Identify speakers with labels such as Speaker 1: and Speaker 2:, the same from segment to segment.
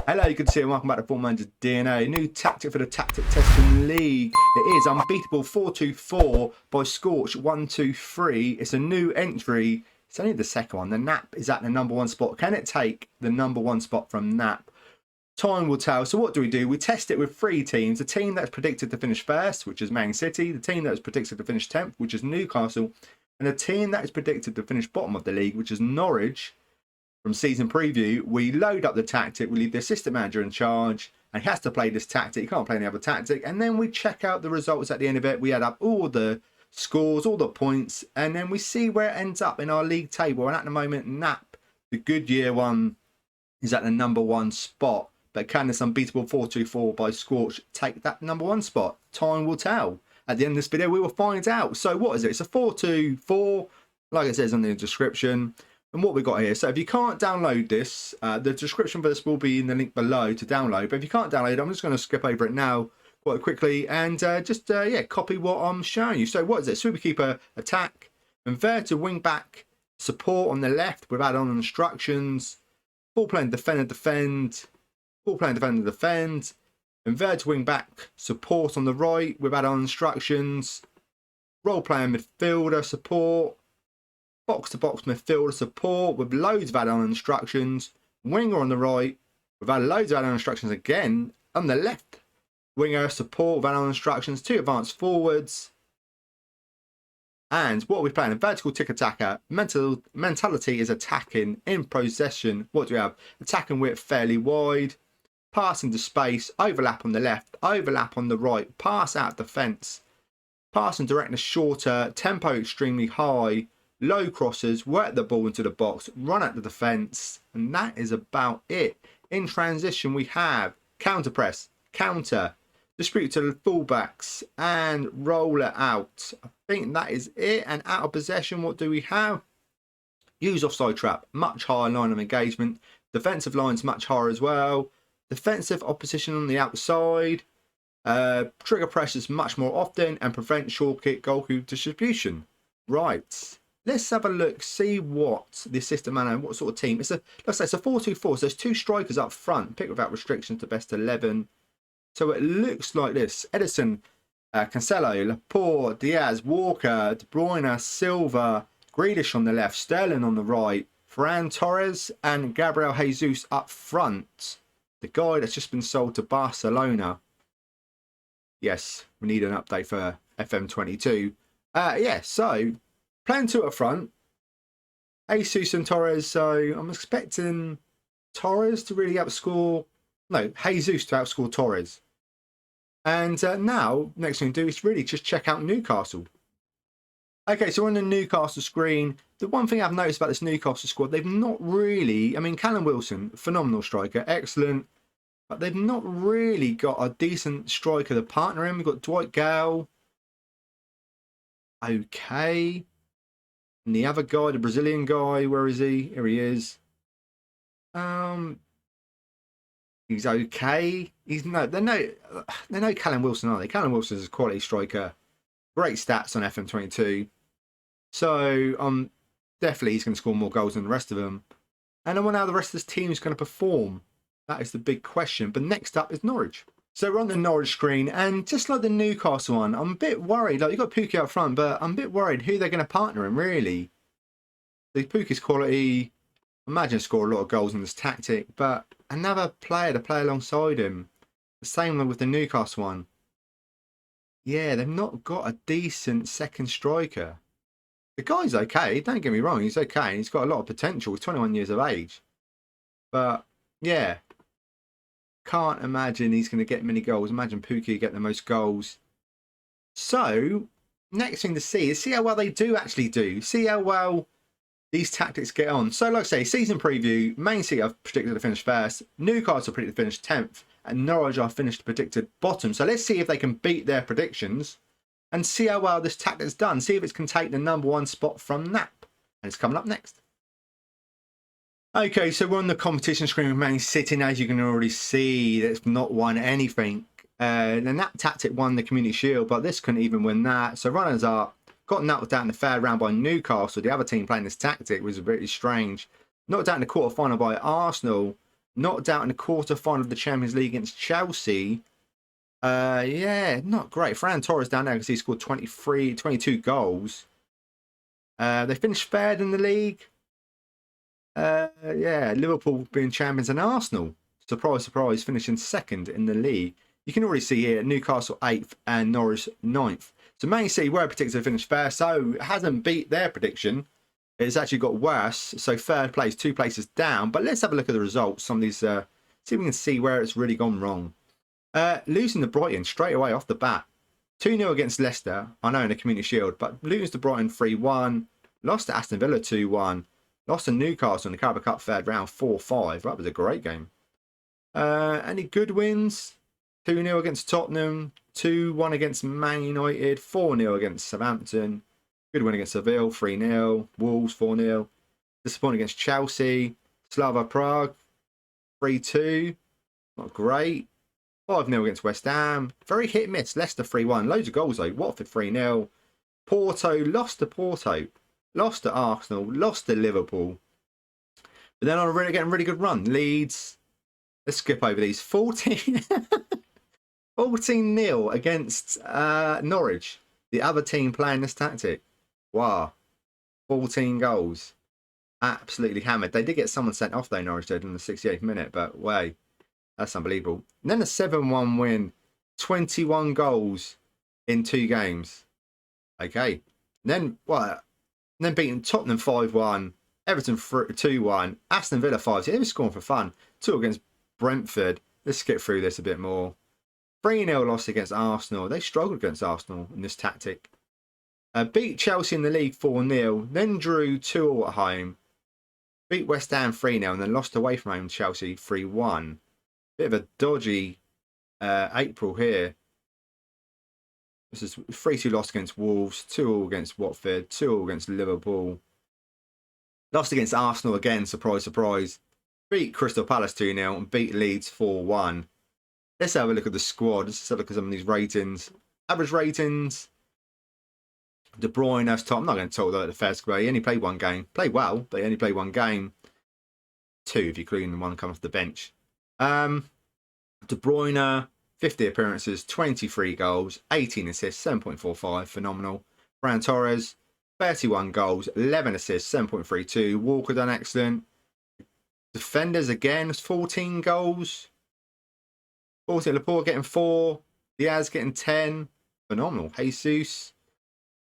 Speaker 1: Hello, good to see you. Welcome back to Football Manager DNA. New tactic for the tactic testing league. It is Unbeatable 424 by Scorch 123. It's a new entry. It's only the second one. The Nap is at the #1 spot. Can it take the #1 spot from Nap? Time will tell. So what do? We test it with 3 teams. A team that's predicted to finish first, which is Man City. The team that is predicted to finish 10th, which is Newcastle. And a team that is predicted to finish bottom of the league, which is Norwich. From season preview, we load up the tactic, we leave the assistant manager in charge, and he has to play this tactic. He can't play any other tactic. And then we check out the results at the end of it. We add up all the scores, all the points, and then we see where it ends up in our league table. And at the moment, Nap, the good year one, is at the #1 spot. But can this Unbeatable 424 by Scorch take that #1 spot? Time will tell. At the end of this video, we will find out. So what is it? It's a 424, like it says in the description. And what we got here, so if you can't download this, the description for this will be in the link below to download. But if you can't download it, I'm just going to skip over it now quite quickly and just copy what I'm showing you. So what is it? Superkeeper attack, inverted wing back, support on the left with add-on instructions, ball playing defender defend, ball playing defender defend, inverted wing back, support on the right with add-on instructions, role playing midfielder support, box-to-box midfielder support with loads of add-on instructions, winger on the right with loads of add-on instructions again, on the left winger support with add-on instructions, 2 advanced forwards, and what are we playing? A vertical tick attacker. Mentality is attacking in possession. What do we have? Attacking width fairly wide, passing to space, overlap on the left, overlap on the right, pass out defence, passing directness shorter, tempo extremely high, low crosses, work the ball into the box, run at the defence, and that is about it. In transition, we have counter press, counter, distribute to the fullbacks, and roll it out. I think that is it. And out of possession, what do we have? Use offside trap, much higher line of engagement. Defensive line's much higher as well. Defensive opposition on the outside. Trigger pressures much more often, and prevent short kick goal kick distribution. Right. Let's have a look, see what the assistant manager, what sort of team. It's a, let's say it's a 4-2-4, so there's 2 strikers up front, pick without restrictions to best 11. So it looks like this. Edison, Cancelo, Laporte, Diaz, Walker, De Bruyne, Silva, Grealish on the left, Sterling on the right, Ferran Torres and Gabriel Jesus up front. The guy that's just been sold to Barcelona. Yes, we need an update for FM22. So playing 2 up front, Jesus and Torres. So I'm expecting Torres to really outscore, no, Jesus to outscore Torres. And now, next thing to do is really just check out Newcastle. Okay, so on the Newcastle screen, the one thing I've noticed about this Newcastle squad, they've not really, I mean, Callum Wilson, phenomenal striker, excellent. But they've not really got a decent striker to partner in. We've got Dwight Gale. Okay. And the other guy, the Brazilian guy, where is he? Here he is. He's okay. They're no Callum Wilson, are they? Callum Wilson is a quality striker. Great stats on FM22. So definitely he's going to score more goals than the rest of them. And I wonder how the rest of this team is going to perform. That is the big question. But next up is Norwich. So we're on the Norwich screen, and just like the Newcastle one, I'm a bit worried. Like, you've got Pukki up front, but I'm a bit worried who they're going to partner in, really. The Pukki's quality, I imagine, score a lot of goals in this tactic, but another player to play alongside him. The same with the Newcastle one. Yeah, they've not got a decent second striker. The guy's okay, don't get me wrong, he's okay. He's got a lot of potential. He's 21 years of age. But, yeah. Can't imagine he's going to get many goals. Imagine Pukki get the most goals. So, next thing to see is see how well they do actually do. See how well these tactics get on. So, like I say, season preview, Man City I've predicted to finish first. Newcastle predicted to finish 10th. And Norwich are finished predicted bottom. So, let's see if they can beat their predictions. And see how well this tactic's done. See if it can take the #1 spot from Nap. And it's coming up next. Okay, so we're on the competition screen with Man City, and as you can already see, it's not won anything. And that tactic won the Community Shield, but this couldn't even win that. So runners up, got knocked out in the third round by Newcastle. The other team playing this tactic was really strange. Knocked out in the quarterfinal by Arsenal. Knocked out in the quarter-final of the Champions League against Chelsea. Yeah, not great. Ferran Torres down there because he scored 22 goals. They finished third in the league. Yeah, Liverpool being champions and Arsenal, surprise, surprise, finishing second in the league. You can already see here Newcastle 8th and Norwich 9th. So Man City were predicted to finish first, so it hasn't beat their prediction. It's actually got worse. So third place, 2 places down. But let's have a look at the results. Some of these, see if we can see where it's really gone wrong. Losing to Brighton straight away off the bat. 2-0 against Leicester, I know in the Community Shield, but losing to Brighton 3-1. Lost to Aston Villa 2-1. Lost to Newcastle in the Carabao Cup third round 4-5. That was a great game. Any good wins? 2-0 against Tottenham. 2-1 against Man United. 4-0 against Southampton. Good win against Seville. 3-0. Wolves 4-0. Disappointing against Chelsea. Slava Prague 3-2. Not great. 5-0 against West Ham. Very hit and miss. Leicester 3-1. Loads of goals though. Watford 3-0. Porto lost to Porto. Lost to Arsenal, lost to Liverpool. But then on getting a really good run. Leeds. Let's skip over these. 14-0 against Norwich. The other team playing this tactic. Wow. 14 goals. Absolutely hammered. They did get someone sent off though, Norwich did, in the 68th minute. But way. That's unbelievable. And then a 7-1 win. 21 goals in 2 games. Okay. And then what? And then beating Tottenham 5-1, Everton 2-1, Aston Villa 5-2. They were scoring for fun. 2 against Brentford. Let's skip through this a bit more. 3-0 loss against Arsenal. They struggled against Arsenal in this tactic. Beat Chelsea in the league 4-0, then drew 2-2 at home. Beat West Ham 3-0 and then lost away from home to Chelsea 3-1. Bit of a dodgy April here. This is 3-2 loss against Wolves, 2-2 against Watford, 2-2 against Liverpool. Lost against Arsenal again, surprise, surprise. Beat Crystal Palace 2-0 and beat Leeds 4-1. Let's have a look at the squad. Let's have a look at some of these ratings. Average ratings. De Bruyne, that's top. I'm not going to talk about the first game. He only played 1 game. Played well, but he only played 1 game. 2 if you're including the one coming off the bench. De Bruyne. 50 appearances, 23 goals, 18 assists, 7.45, phenomenal. Ferran Torres, 31 goals, 11 assists, 7.32. Walker done excellent. Defenders again, 14 goals. 14, Laporte getting 4. Diaz getting 10. Phenomenal. Jesus,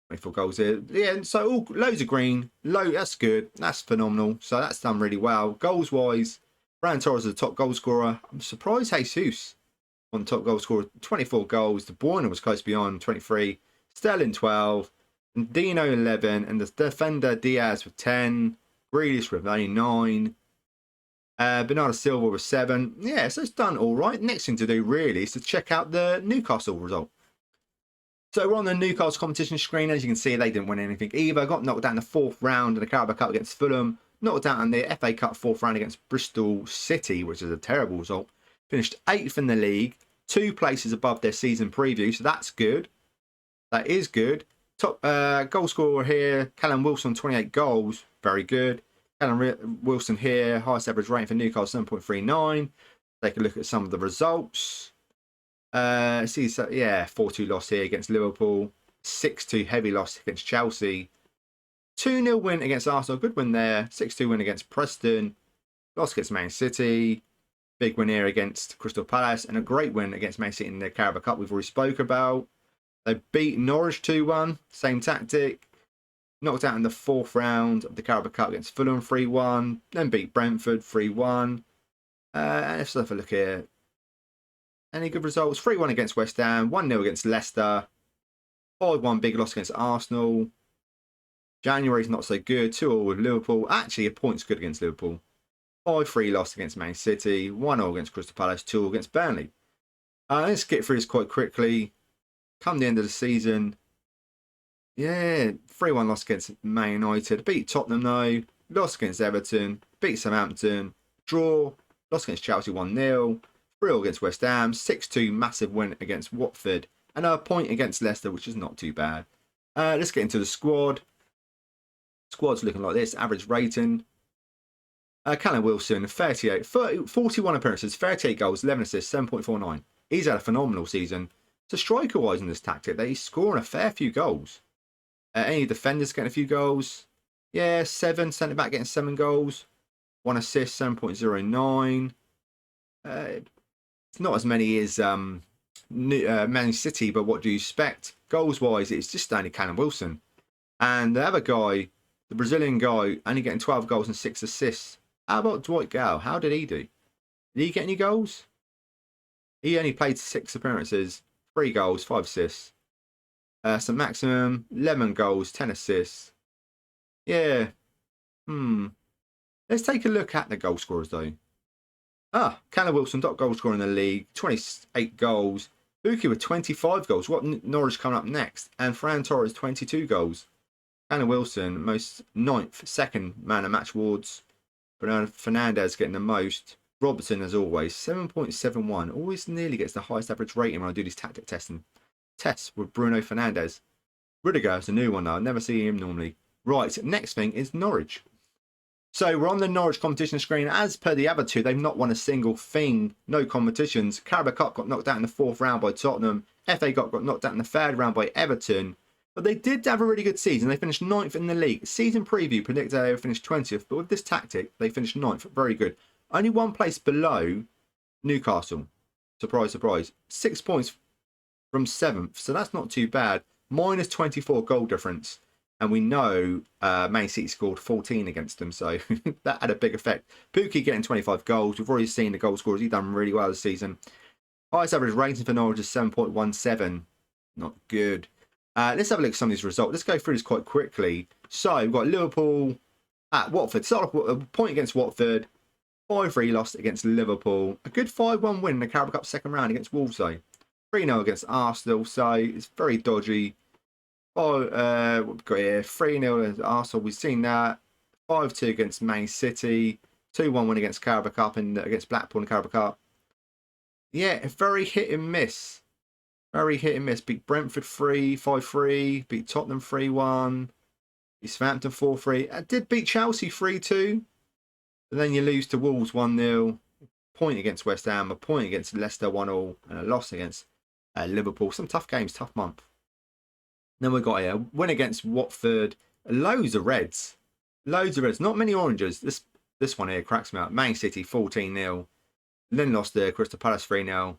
Speaker 1: 24 goals here. Yeah, so all, loads of green. That's good. That's phenomenal. So that's done really well. Goals wise, Ferran Torres is the top goal scorer. I'm surprised Jesus on top goal scorer, 24 goals. De Bruyne was close beyond, 23. Sterling 12. And Dino 11. And the defender Diaz with 10. Grealish with only 9. Bernardo Silva with 7. Yeah, so it's done all right. Next thing to do really is to check out the Newcastle result. So we're on the Newcastle competition screen. As you can see, they didn't win anything either. Got knocked down in the 4th round in the Carabao Cup against Fulham. Knocked out in the FA Cup 4th round against Bristol City, which is a terrible result. Finished 8th in the league, 2 places above their season preview, so that's good. That is good. Top goal scorer here, Callum Wilson, 28 goals, very good. Callum Wilson here, highest average rating for Newcastle, 7.39. Take a look at some of the results. See, so yeah, 4-2 loss here against Liverpool, 6-2 heavy loss against Chelsea, 2-0 win against Arsenal, good win there, 6-2 win against Preston, loss against Man City. Big win here against Crystal Palace and a great win against Man City in the Carabao Cup we've already spoke about. They beat Norwich 2-1, same tactic. Knocked out in the 4th round of the Carabao Cup against Fulham 3-1. Then beat Brentford 3-1. Let's have a look here. Any good results? 3-1 against West Ham, 1-0 against Leicester. 5-1 big loss against Arsenal. January's not so good, 2-0 with Liverpool. Actually, a point's good against Liverpool. 5-3 loss against Man City, 1-0 against Crystal Palace, 2-0 against Burnley. Let's get through this quite quickly. Come the end of the season. Yeah, 3-1 loss against Man United. Beat Tottenham though. Lost against Everton. Beat Southampton. Draw. Lost against Chelsea 1-0. 3-0 against West Ham. 6-2 massive win against Watford. And a point against Leicester, which is not too bad. Let's get into the squad. Squad's looking like this. Average rating. Callum Wilson, 41 appearances, 38 goals, 11 assists, 7.49. He's had a phenomenal season. So striker-wise in this tactic, he's scoring a fair few goals. Any defenders getting a few goals? Yeah, 7. Centre-back getting 7 goals. 1 assist, 7.09. It's not as many as Man City, but what do you expect? Goals-wise, it's just only Callum Wilson. And the other guy, the Brazilian guy, only getting 12 goals and 6 assists. How about Dwight Gale? How did he do? Did he get any goals? He only played 6 appearances, 3 goals, 5 assists. So maximum, 11 goals, 10 assists. Yeah. Let's take a look at the goal scorers, though. Callum Wilson, top goal scorer in the league, 28 goals. Buki with 25 goals. What Norwich coming up next? And Fran Torres, 22 goals. Callum Wilson, most 9th, second man of match awards. Bruno Fernandes getting the most. Robertson, as always, 7.71. Always nearly gets the highest average rating when I do these tactic tests with Bruno Fernandes. Rudiger is a new one, though. I never see him normally. Right, next thing is Norwich. So we're on the Norwich competition screen. As per the other two, they've not won a single thing. No competitions. Carabao Cup got knocked out in the 4th round by Tottenham. FA Cup got knocked out in the 3rd round by Everton. But they did have a really good season. They finished 9th in the league. Season preview predicted they would finish 20th. But with this tactic, they finished 9th. Very good. Only 1 place below Newcastle. Surprise, surprise. 6 points from 7th. So that's not too bad. Minus 24 goal difference. And we know Man City scored 14 against them, so that had a big effect. Pukki getting 25 goals. We've already seen the goal scorers. He's done really well this season. Highest average rating for Norwich is 7.17. Not good. Let's have a look at some of these results. Let's go through this quite quickly. So we've got Liverpool at Watford. Start off with a point against Watford. 5-3 lost against Liverpool. A good 5-1 win in the Carabao Cup 2nd round against Wolves, though. 3-0 against Arsenal, so it's very dodgy. What we've got here, 3-0 against Arsenal, we've seen that. 5-2 against Man City. 2-1 win against Carabao Cup and against Blackpool in the Carabao Cup. Yeah, very hit and miss. Very hit and miss. Beat Brentford 5-3. Beat Tottenham 3-1. Beat Southampton 4-3. I did beat Chelsea 3-2. But then you lose to Wolves 1-0. Point against West Ham. A point against Leicester 1-0. And a loss against Liverpool. Some tough games, tough month. Then we got here, win against Watford, loads of reds, not many oranges. This one here cracks me up. Man City 14-0, then lost there. Crystal Palace 3-0,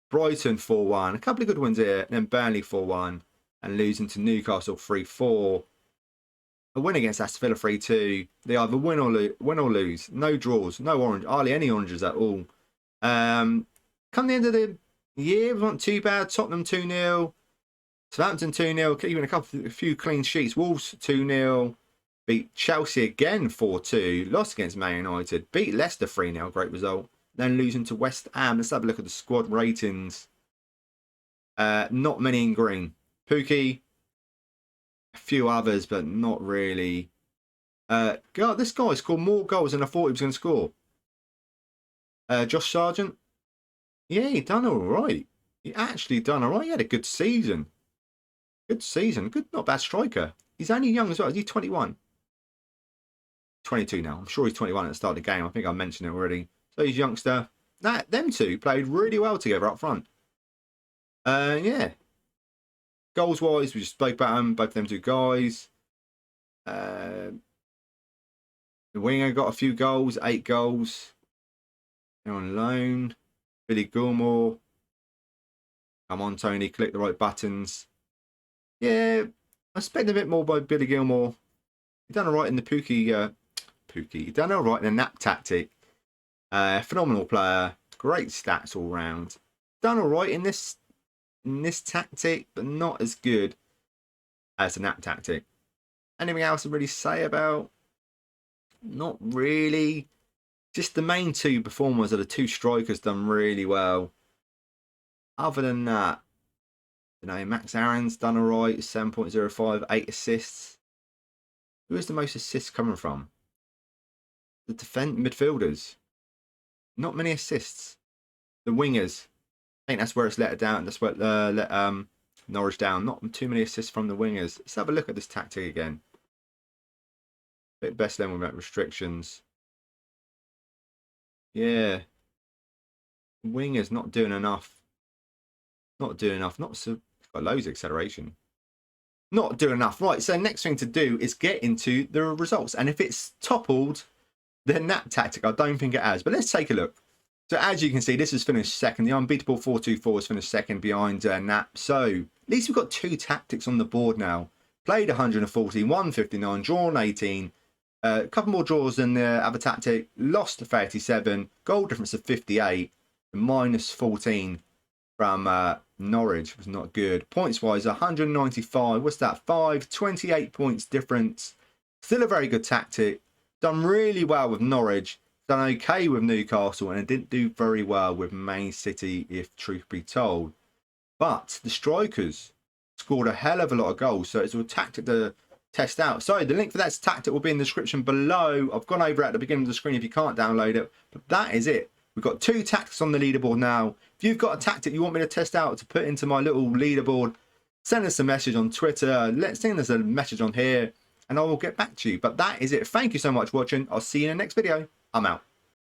Speaker 1: Brighton 4-1, a couple of good ones here. Then Burnley 4-1, and losing to Newcastle 3-4. A win against Aston Villa 3-2. They either win or lose. No draws, no orange, hardly any oranges at all. Come the end of the year, it wasn't too bad. Tottenham 2-0. Southampton 2-0, even a few clean sheets. Wolves 2-0, beat Chelsea again 4-2, lost against Man United, beat Leicester 3-0, great result. Then losing to West Ham. Let's have a look at the squad ratings. Not many in green. Pukki, a few others, but not really. God, this guy scored more goals than I thought he was going to score. Josh Sargent, yeah, he done all right. He actually done all right. He had a good season. Good, not bad striker. He's only young as well. Is he 21? 22 now. I'm sure he's 21 at the start of the game. I think I mentioned it already. So he's a youngster. Them two played really well together up front. Yeah. Goals wise, we just spoke about them. Both of them two guys. The winger got a few goals, 8 goals. They're on loan. Billy Gilmore. Come on, Tony, click the right buttons. Yeah, I expect a bit more by Billy Gilmore. He done all right in the Pukki. He done all right in the nap tactic. Phenomenal player, great stats all round. Done all right in this tactic, but not as good as the nap tactic. Anything else to really say about? Not really. Just the main two performers are the two strikers done really well. Other than that, you know, Max Aaron's done all right, 7.05, 8 assists. Who is the most assists coming from? The midfielders. Not many assists. The wingers. I think that's where it's let it down. That's where let Norwich down. Not too many assists from the wingers. Let's have a look at this tactic again. Bit best then without restrictions. Yeah. Winger's not doing enough. Not doing enough. Not so. Got loads of acceleration. Not doing enough. Right. So next thing to do is get into the results. And if it's toppled, then that tactic, I don't think it has. But let's take a look. So as you can see, this has finished second. The Unbeatable 424 has finished second behind Nap. So at least we've got 2 tactics on the board now. Played 140, 159, drawn 18. A couple more draws than the other tactic. Lost 37. Goal difference of 58. Minus 14 from Norwich was not good. Points wise, 195. What's that? 28 points difference. Still a very good tactic. Done really well with Norwich. Done okay with Newcastle, and it didn't do very well with Man City, if truth be told. But the strikers scored a hell of a lot of goals, so it's a tactic to test out. So the link for that tactic will be in the description below. I've gone over it at the beginning of the screen if you can't download it. But that is it. We've got 2 tactics on the leaderboard now. If you've got a tactic you want me to test out to put into my little leaderboard, send us a message on Twitter. Send us a message on here, and I will get back to you. But that is it. Thank you so much for watching. I'll see you in the next video. I'm out.